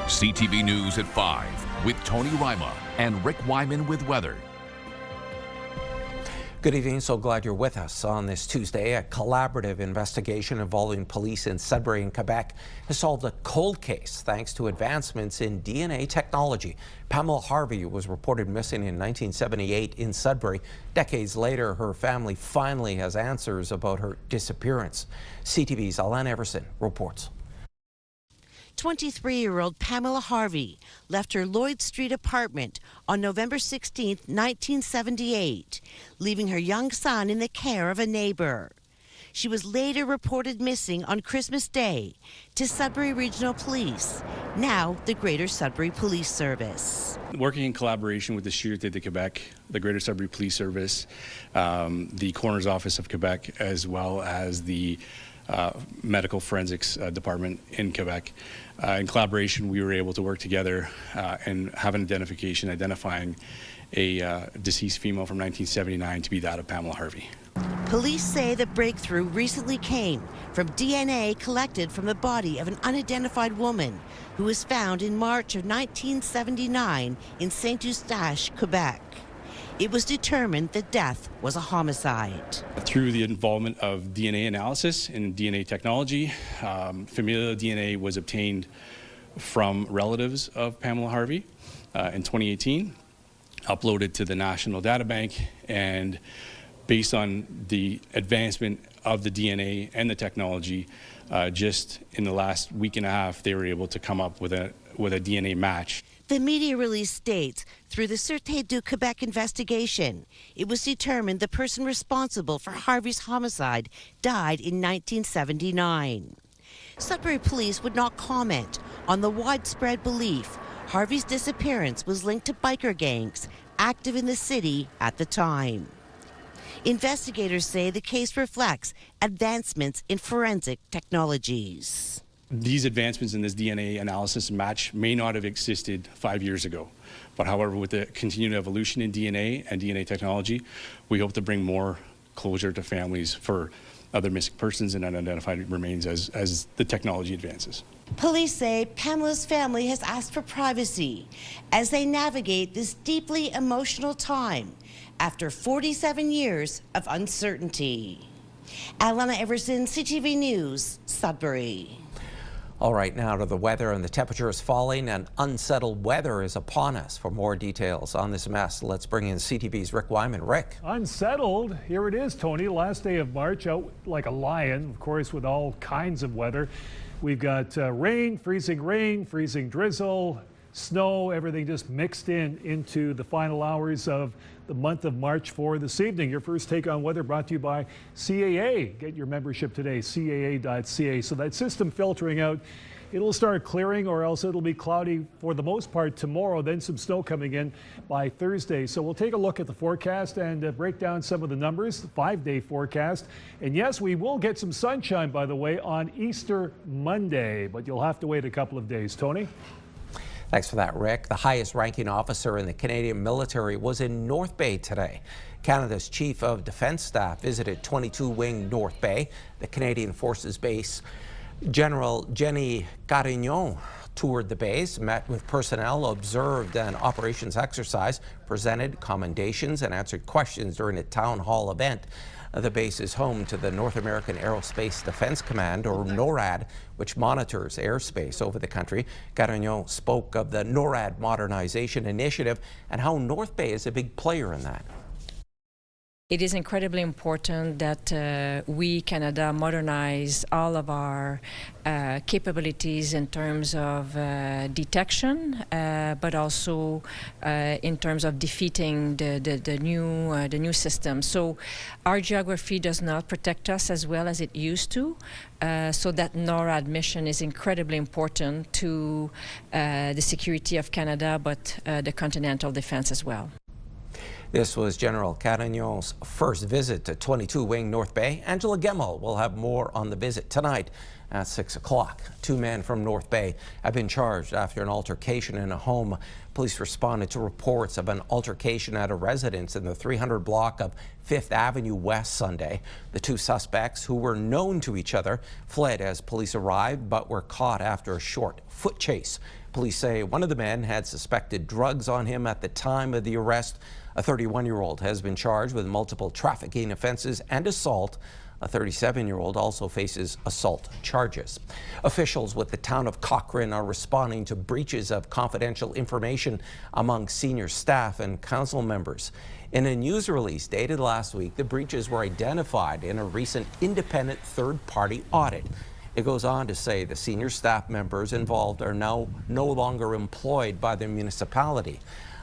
CTV News at 5 with Tony Ryma and Rick Wyman with weather. Good evening. So glad you're with us on this Tuesday. A collaborative investigation involving police in Sudbury in Quebec has solved a cold case thanks to advancements in DNA technology. Pamela Harvey was reported missing in 1978 in Sudbury. Decades later, her family finally has answers about her disappearance. CTV's Alan Everson reports. 23-year-old Pamela Harvey left her Lloyd Street apartment on November 16, 1978, leaving her young son in the care of a neighbor. She was later reported missing on Christmas Day to Sudbury Regional Police, now the Greater Sudbury Police Service. Working in collaboration with the Sûreté de Québec, the Greater Sudbury Police Service, the Coroner's Office of Quebec, as well as the medical forensics department in Quebec. In collaboration, we were able to work together and have an identification identifying a deceased female from 1979 to be that of Pamela Harvey. Police say the breakthrough recently came from DNA collected from the body of an unidentified woman who was found in March of 1979 in Saint-Eustache, Quebec. It was determined that death was a homicide. Through the involvement of DNA analysis and DNA technology, familial DNA was obtained from relatives of Pamela Harvey in 2018, uploaded to the National Data Bank, and based on the advancement of the DNA and the technology, just in the last week and a half, they were able to come up with a DNA match. The media release states, through the Sûreté du Québec investigation, it was determined the person responsible for Harvey's homicide died in 1979. Sudbury police would not comment on the widespread belief Harvey's disappearance was linked to biker gangs active in the city at the time. Investigators say the case reflects advancements in forensic technologies. These advancements in this DNA analysis match may not have existed 5 years ago. But however, with the continued evolution in DNA and DNA technology, we hope to bring more closure to families for other missing persons and unidentified remains as the technology advances. Police say Pamela's family has asked for privacy as they navigate this deeply emotional time after 47 years of uncertainty. Alana Everson, CTV News, Sudbury. All right, now to the weather, and the temperature is falling and unsettled weather is upon us. For more details on this mess, let's bring in CTV's Rick Wyman. Rick. Unsettled, here it is, Tony. Last day of March, out like a lion, of course, with all kinds of weather. We've got rain, freezing drizzle, snow, everything just mixed into the final hours of the month of March for this evening. Your first take on weather brought to you by CAA. Get your membership today, CAA.ca. So that system filtering out, it'll start clearing, or else it'll be cloudy for the most part tomorrow, then some snow coming in by Thursday. So we'll take a look at the forecast and break down some of the numbers, the 5-day forecast. And yes, we will get some sunshine, by the way, on Easter Monday, but you'll have to wait a couple of days. Tony? Thanks for that, Rick. The highest ranking officer in the Canadian military was in North Bay today. Canada's Chief of Defence Staff visited 22 Wing North Bay, the Canadian Forces base. General Jenny Carignan toured the base, met with personnel, observed an operations exercise, presented commendations, and answered questions during a town hall event. The base is home to the North American Aerospace Defense Command, or NORAD, which monitors airspace over the country. Carignan spoke of the NORAD modernization initiative and how North Bay is a big player in that. It is incredibly important that we, Canada, modernize all of our capabilities in terms of detection, but also in terms of defeating the new system. So our geography does not protect us as well as it used to. So that NORAD mission is incredibly important to the security of Canada, but the continental defense as well. This was General Carignon's first visit to 22 Wing North Bay. Angela Gemmel will have more on the visit tonight at 6 o'clock. Two men from North Bay have been charged after an altercation in a home. Police responded to reports of an altercation at a residence in the 300 block of 5th Avenue West Sunday. The two suspects, who were known to each other, fled as police arrived but were caught after a short foot chase. Police say one of the men had suspected drugs on him at the time of the arrest. A 31-year-old has been charged with multiple trafficking offenses and assault. A 37-year-old also faces assault charges. Officials with the town of Cochrane are responding to breaches of confidential information among senior staff and council members. In a news release dated last week, the breaches were identified in a recent independent third-party audit. It goes on to say the senior staff members involved are now no longer employed by the municipality.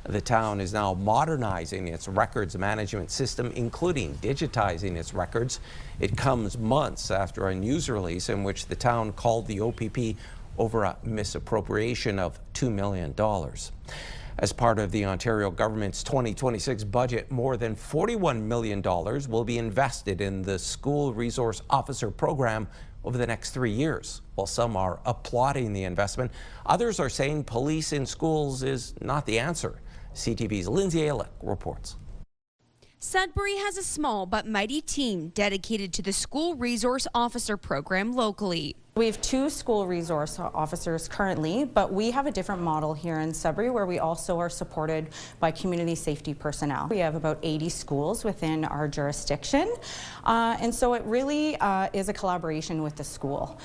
The town is now modernizing its records management system, including digitizing its records. It comes months after a news release in which the town called the OPP over a misappropriation of $2 million. As part of the Ontario government's 2026 budget, more than $41 million will be invested in the School Resource Officer program over the next 3 years. While some are applauding the investment, others are saying police in schools is not the answer. CTV's Lindsay Alick reports. Sudbury has a small but mighty team dedicated to the School Resource Officer program locally. We have 2 school resource officers currently, but we have a different model here in Sudbury where we also are supported by community safety personnel. We have about 80 schools within our jurisdiction, and so it really is a collaboration with the school,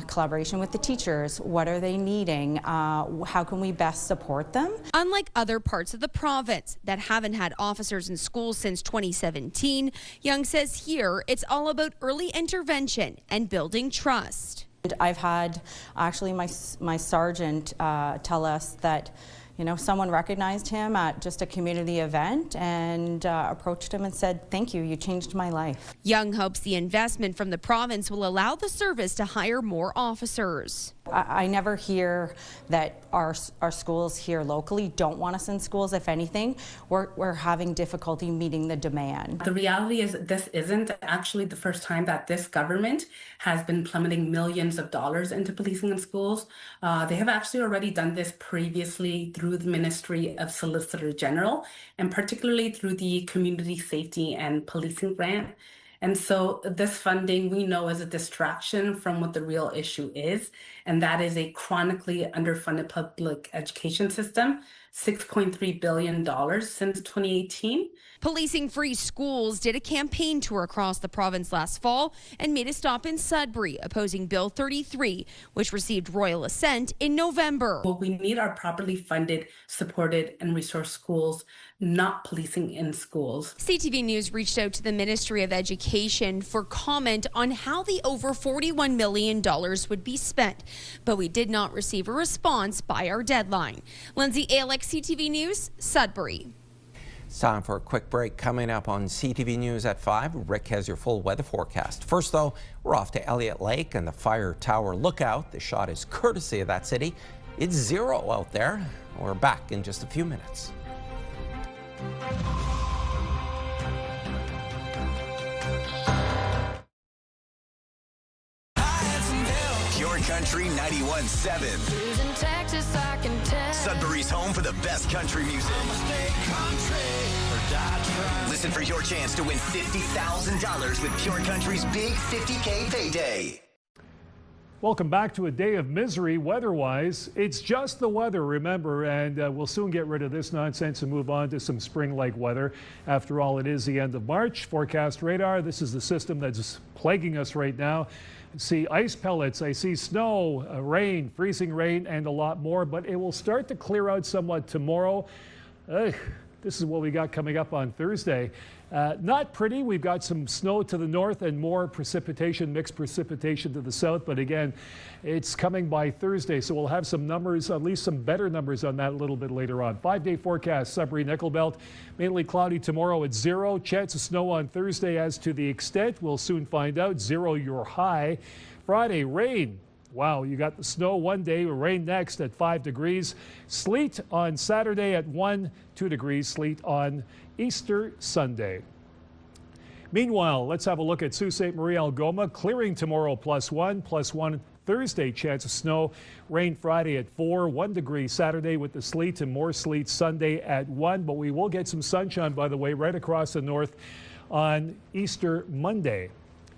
collaboration with the teachers. What are they needing? How can we best support them? Unlike other parts of the province that haven't had officers in schools since 2017, Young says here it's all about early intervention and building trust. I've had actually my sergeant tell us that, you know, someone recognized him at just a community event and approached him and said, "Thank you, you changed my life." Young hopes the investment from the province will allow the service to hire more officers. I never hear that our schools here locally don't want us in schools. If anything, we're having difficulty meeting the demand. The reality is this isn't actually the first time that this government has been plummeting millions of dollars into policing in schools. They have actually already done this previously through the Ministry of Solicitor General, and particularly through the Community Safety and Policing Grant. And so this funding we know is a distraction from what the real issue is, and that is a chronically underfunded public education system, $6.3 billion since 2018. Policing Free Schools did a campaign tour across the province last fall and made a stop in Sudbury, opposing Bill 33, which received royal assent in November. What we need are properly funded, supported, and resourced schools, not policing in schools. CTV News reached out to the Ministry of Education for comment on how the over $41 million would be spent, but we did not receive a response by our deadline. Lindsay Alick, CTV News, Sudbury. It's time for a quick break. Coming up on CTV News at 5, Rick has your full weather forecast. First, though, we're off to Elliott Lake and the Fire Tower Lookout. The shot is courtesy of that city. It's 0 out there. We're back in just a few minutes. Pure Country 91.7. Sudbury's home for the best country music. Listen for your chance to win $50,000 with Pure Country's big $50K payday. Welcome back to a day of misery weather-wise. It's just the weather, remember, and we'll soon get rid of this nonsense and move on to some spring-like weather. After all, it is the end of March. Forecast radar, this is the system that's plaguing us right now. I see ice pellets, I see snow, rain, freezing rain, and a lot more, but it will start to clear out somewhat tomorrow. This is what we got coming up on Thursday. Not pretty. We've got some snow to the north and more precipitation, mixed precipitation to the south. But again, it's coming by Thursday. So we'll have some numbers, at least some better numbers on that a little bit later on. 5-day forecast, Sudbury Nickel Belt. Mainly cloudy tomorrow at 0. Chance of snow on Thursday. As to the extent, we'll soon find out. 0 your high. Friday, rain. Wow, you got the snow one day, rain next at 5 degrees. Sleet on Saturday at 2 degrees. Sleet on Easter Sunday. Meanwhile, let's have a look at Sault Ste. Marie Algoma. Clearing tomorrow +1 Thursday, chance of snow. Rain Friday at 4, 1 degree Saturday with the sleet, and more sleet Sunday at 1. But we will get some sunshine, by the way, right across the north on Easter Monday.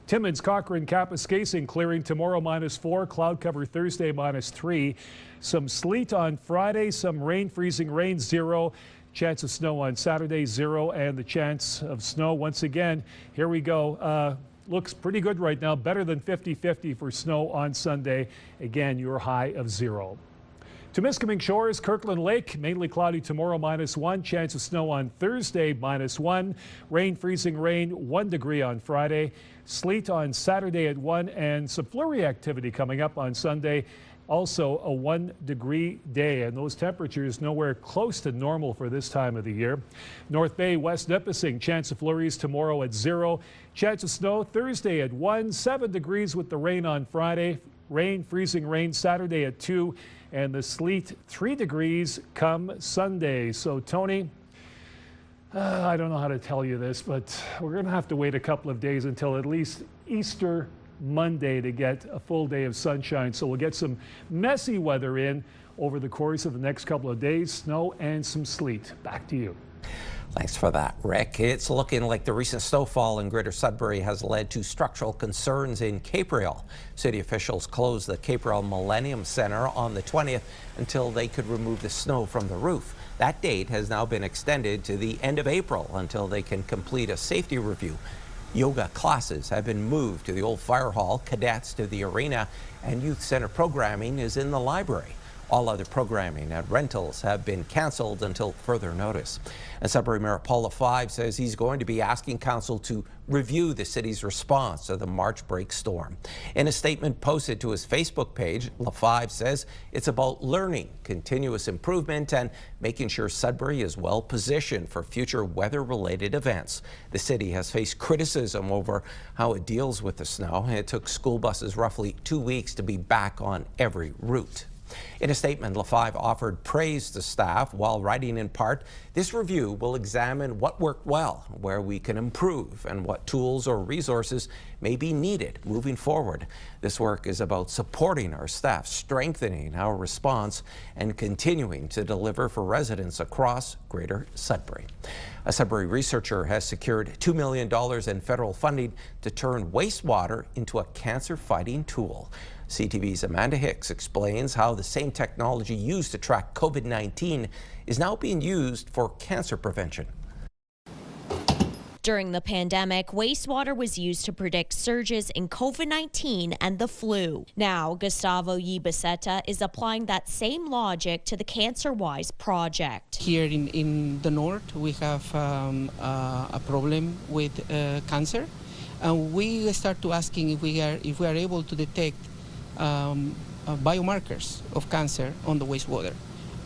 Timmins, Cochrane, Kapuskasing clearing tomorrow -4, cloud cover Thursday -3. Some sleet on Friday, some rain, freezing rain 0. Chance of snow on Saturday 0, and the chance of snow once again. Here we go. Looks pretty good right now, better than 50-50 for snow on Sunday. Again, your high of 0. Temiskaming Shores, Kirkland Lake, mainly cloudy tomorrow -1. Chance of snow on Thursday -1. Rain, freezing rain 1 degree on Friday. Sleet on Saturday at 1, and some flurry activity coming up on Sunday. Also a 1 degree day, and those temperatures nowhere close to normal for this time of the year. North Bay, West Nipissing, chance of flurries tomorrow at 0. Chance of snow Thursday at 1. 7 degrees with the rain on Friday. Rain, freezing rain Saturday at 2. And the sleet 3 degrees come Sunday. So Tony, I don't know how to tell you this, but we're going to have to wait a couple of days until at least Easter Monday to get a full day of sunshine. So we'll get some messy weather in over the course of the next couple of days, snow and some sleet. Back to you. Thanks for that, Rick. It's looking like the recent snowfall in Greater Sudbury has led to structural concerns in Capril. City officials closed the Capril Millennium Center on the 20th until they could remove the snow from the roof. That date has now been extended to the end of April until they can complete a safety review. Yoga classes have been moved to the old fire hall, cadets to the arena, and youth center programming is in the library. All other programming and rentals have been canceled until further notice. And Sudbury Mayor Paul LaFive says he's going to be asking council to review the city's response to the March break storm. In a statement posted to his Facebook page, LaFive says it's about learning, continuous improvement, and making sure Sudbury is well positioned for future weather-related events. The city has faced criticism over how it deals with the snow. It took school buses roughly 2 weeks to be back on every route. In a statement, LaFive offered praise to staff while writing in part, this review will examine what worked well, where we can improve, and what tools or resources may be needed moving forward. This work is about supporting our staff, strengthening our response, and continuing to deliver for residents across Greater Sudbury. A Sudbury researcher has secured $2 million in federal funding to turn wastewater into a cancer-fighting tool. CTV's Amanda Hicks explains how the same technology used to track COVID-19 is now being used for cancer prevention. During the pandemic, wastewater was used to predict surges in COVID-19 and the flu. Now, Gustavo Yibaseta is applying that same logic to the CancerWise project. Here in the north, we have a problem with cancer, and we start to asking if we are able to detect biomarkers of cancer on the wastewater,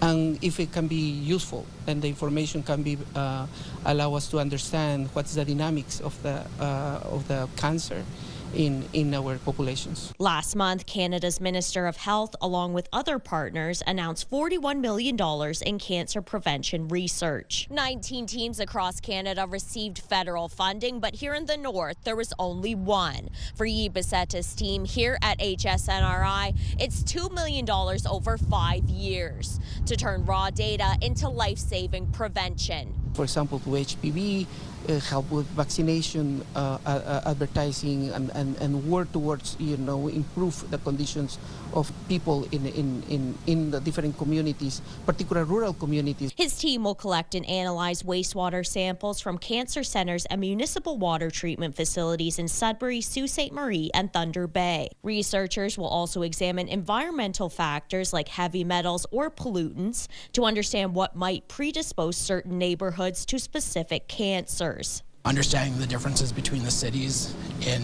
and if it can be useful, and the information can be allow us to understand what's the dynamics of the cancer in our populations. Last month, Canada's Minister of Health, along with other partners, announced $41 million in cancer prevention research. 19 teams across Canada received federal funding, but here in the north, there was only one. For Yibaseta's team here at HSNRI, it's $2 million over 5 years to turn raw data into life-saving prevention. For example, to HPV, help with vaccination, advertising, and work towards, improve the conditions of people in the different communities, particularly rural communities. His team will collect and analyze wastewater samples from cancer centers and municipal water treatment facilities in Sudbury, Sault Ste. Marie, and Thunder Bay. Researchers will also examine environmental factors like heavy metals or pollutants to understand what might predispose certain neighborhoods to specific cancers. Understanding the differences between the cities in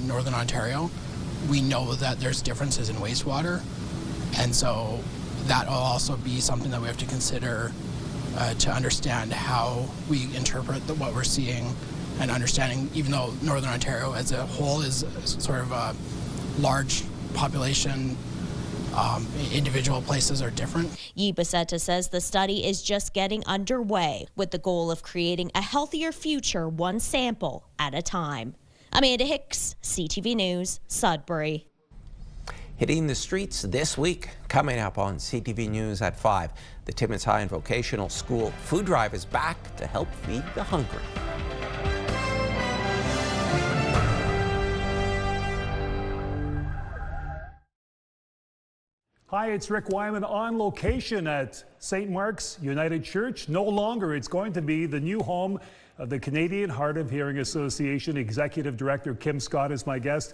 Northern Ontario, we know that there's differences in wastewater, and so that will also be something that we have to consider to understand how we interpret what we're seeing, and understanding, even though Northern Ontario as a whole is sort of a large population, individual places are different. Yibaseta says the study is just getting underway with the goal of creating a healthier future one sample at a time. Amanda Hicks, CTV News, Sudbury. Hitting the streets this week. Coming up on CTV News at 5, the Timmins High and Vocational School food drive is back to help feed the hungry. Hi, it's Rick Wyman on location at St. Mark's United Church. No longer, it's going to be the new home of the Canadian Hard of Hearing Association. Executive Director Kim Scott is my guest.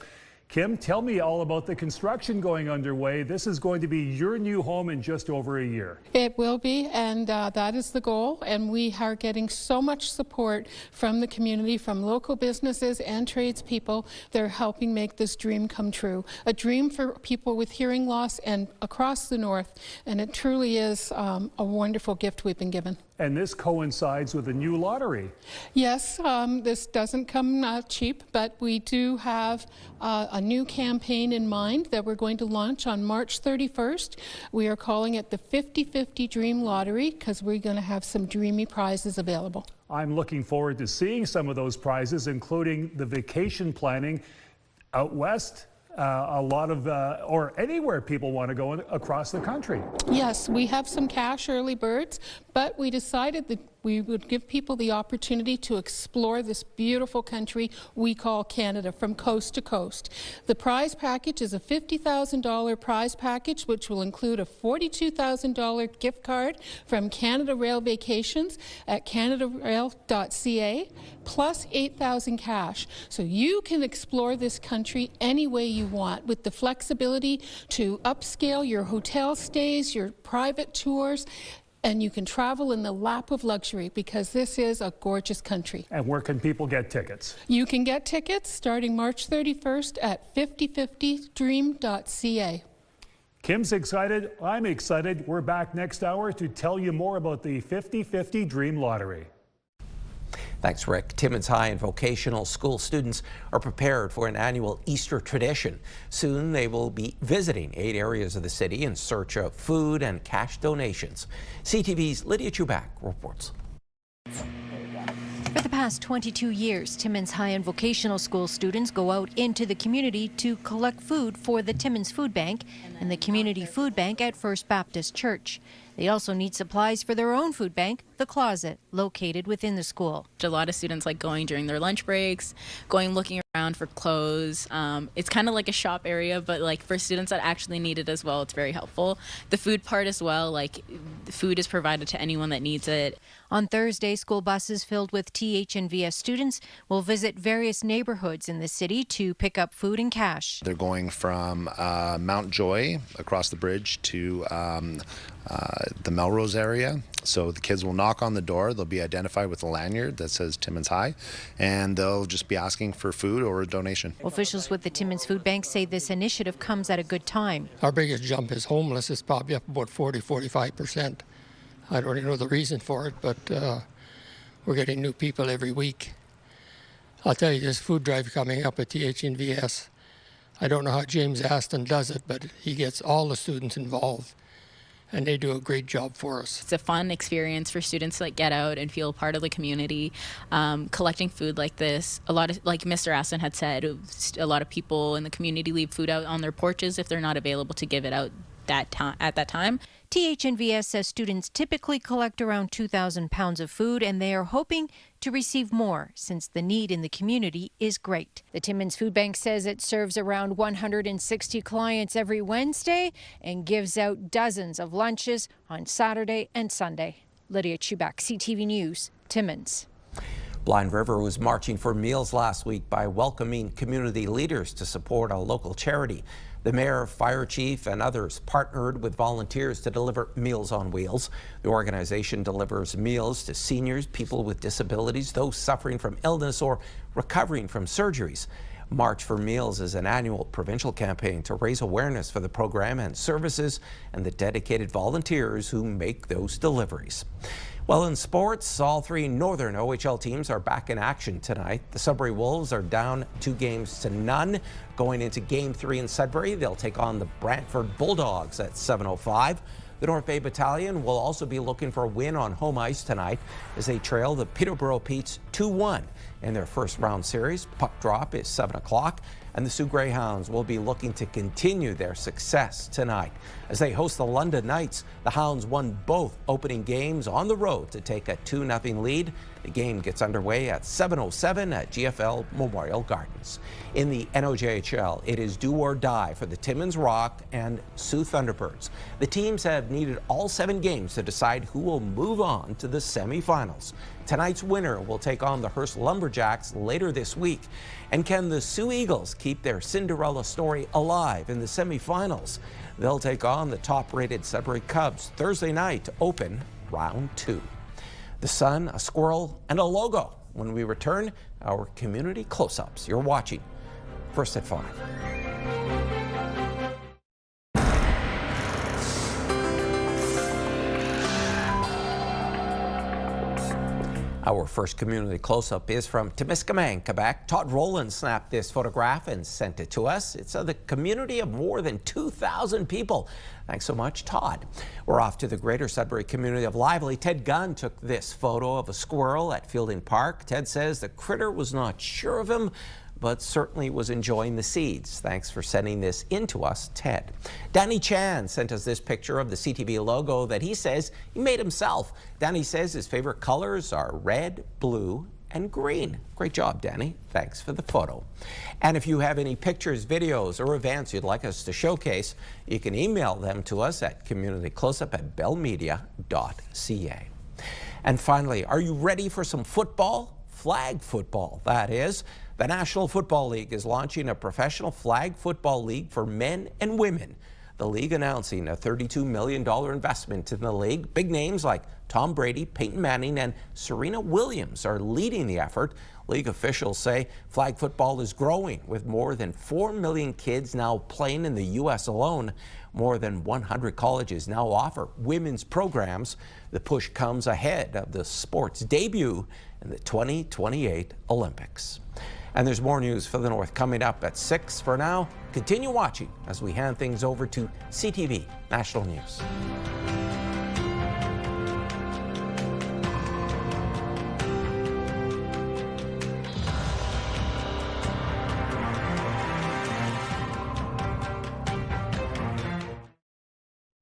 Kim, tell me all about the construction going underway. This is going to be your new home in just over a year. It will be, and that is the goal. And we are getting so much support from the community, from local businesses and tradespeople. They're helping make this dream come true. A dream for people with hearing loss and across the north. And it truly is a wonderful gift we've been given. And this coincides with a new lottery. Yes, this doesn't come cheap, but we do have a new campaign in mind that we're going to launch on March 31st. We are calling it the 50-50 Dream Lottery because we're going to have some dreamy prizes available. I'm looking forward to seeing some of those prizes, including the vacation planning out west. A lot of, or anywhere people want to go across the country. Yes, we have some cash early birds, but we decided that we would give people the opportunity to explore this beautiful country we call Canada from coast to coast. The prize package is a $50,000 prize package, which will include a $42,000 gift card from Canada Rail Vacations at canadarail.ca, plus $8,000 cash. So you can explore this country any way you want with the flexibility to upscale your hotel stays, your private tours, and you can travel in the lap of luxury because this is a gorgeous country. And where can people get tickets? You can get tickets starting March 31st at 5050dream.ca. Kim's excited. I'm excited. We're back next hour to tell you more about the 50-50 Dream Lottery. Thanks, Rick. Timmins High and Vocational School students are prepared for an annual Easter tradition. Soon they will be visiting 8 areas of the city in search of food and cash donations. CTV's Lydia Chubak reports. For the past 22 years, Timmins High and Vocational School students go out into the community to collect food for the Timmins Food Bank and the Community Food Bank at First Baptist Church. They also need supplies for their own food bank, the Closet, located within the school. A lot of students like going during their lunch breaks, looking around for clothes. It's kind of like a shop area, but like for students that actually need it as well, it's very helpful. The food part as well, like food is provided to anyone that needs it. On Thursday, school buses filled with TH&VS students will visit various neighborhoods in the city to pick up food and cash. They're going from Mount Joy across the bridge to the Melrose area. So the kids will knock on the door. They'll be identified with a lanyard that says Timmins High, and they'll just be asking for food or a donation. Officials with the Timmins Food Bank say this initiative comes at a good time. Our biggest jump is homeless. It's probably up about 40-45%. I don't even know the reason for it, but we're getting new people every week. I'll tell you, this food drive coming up at TH&VS, I don't know how James Aston does it, but he gets all the students involved, and they do a great job for us. It's a fun experience for students to like get out and feel part of the community. Collecting food like this, a lot of, like Mr. Aston had said, a lot of people in the community leave food out on their porches if they're not available to give it out at that time. TH&VS says students typically collect around 2,000 pounds of food, and they are hoping to receive more since the need in the community is great. The Timmins Food Bank says it serves around 160 clients every Wednesday and gives out dozens of lunches on Saturday and Sunday. Lydia Chubak, CTV News, Timmins. Blind River was marching for meals last week by welcoming community leaders to support a local charity. The mayor, fire chief, and others partnered with volunteers to deliver Meals on Wheels. The organization delivers meals to seniors, people with disabilities, those suffering from illness or recovering from surgeries. March for Meals is an annual provincial campaign to raise awareness for the program and services and the dedicated volunteers who make those deliveries. Well, in sports, all three Northern OHL teams are back in action tonight. The Sudbury Wolves are down 2-0 going into Game 3 in Sudbury. They'll take on the Brantford Bulldogs at 7:05. The North Bay Battalion will also be looking for a win on home ice tonight as they trail the Peterborough Petes 2-1 in their first round series. Puck drop is 7 o'clock, and the Sioux Greyhounds will be looking to continue their success tonight. As they host the London Knights, the Hounds won both opening games on the road to take a 2-0 lead. The game gets underway at 7:07 at GFL Memorial Gardens. In the NOJHL, it is do or die for the Timmins Rock and Sioux Thunderbirds. The teams have needed all 7 games to decide who will move on to the semifinals. Tonight's winner will take on the Hearst Lumberjacks later this week. And can the Sioux Eagles keep their Cinderella story alive in the semifinals? They'll take on the top-rated Sudbury Cubs Thursday night to open round 2. The sun, a squirrel, and a logo. When we return, our community close-ups. You're watching First at 5. Our first community close-up is from Temiskaming, Quebec. Todd Rowland snapped this photograph and sent it to us. It's of the community of more than 2,000 people. Thanks so much, Todd. We're off to the greater Sudbury community of Lively. Ted Gunn took this photo of a squirrel at Fielding Park. Ted says the critter was not sure of him, but certainly was enjoying the seeds. Thanks for sending this in to us, Ted. Danny Chan sent us this picture of the CTV logo that he says he made himself. Danny says his favorite colors are red, blue, and green. Great job, Danny. Thanks for the photo. And if you have any pictures, videos, or events you'd like us to showcase, you can email them to us at communitycloseup@bellmedia.ca. And finally, are you ready for some football? Flag football, that is. The National Football League is launching a professional flag football league for men and women. The league announcing a $32 million investment in the league. Big names like Tom Brady, Peyton Manning, and Serena Williams are leading the effort. League officials say flag football is growing, with more than 4 million kids now playing in the U.S. alone. More than 100 colleges now offer women's programs. The push comes ahead of the sport's debut in the 2028 Olympics. And there's more news for the North coming up at 6. For now, continue watching as we hand things over to CTV National News.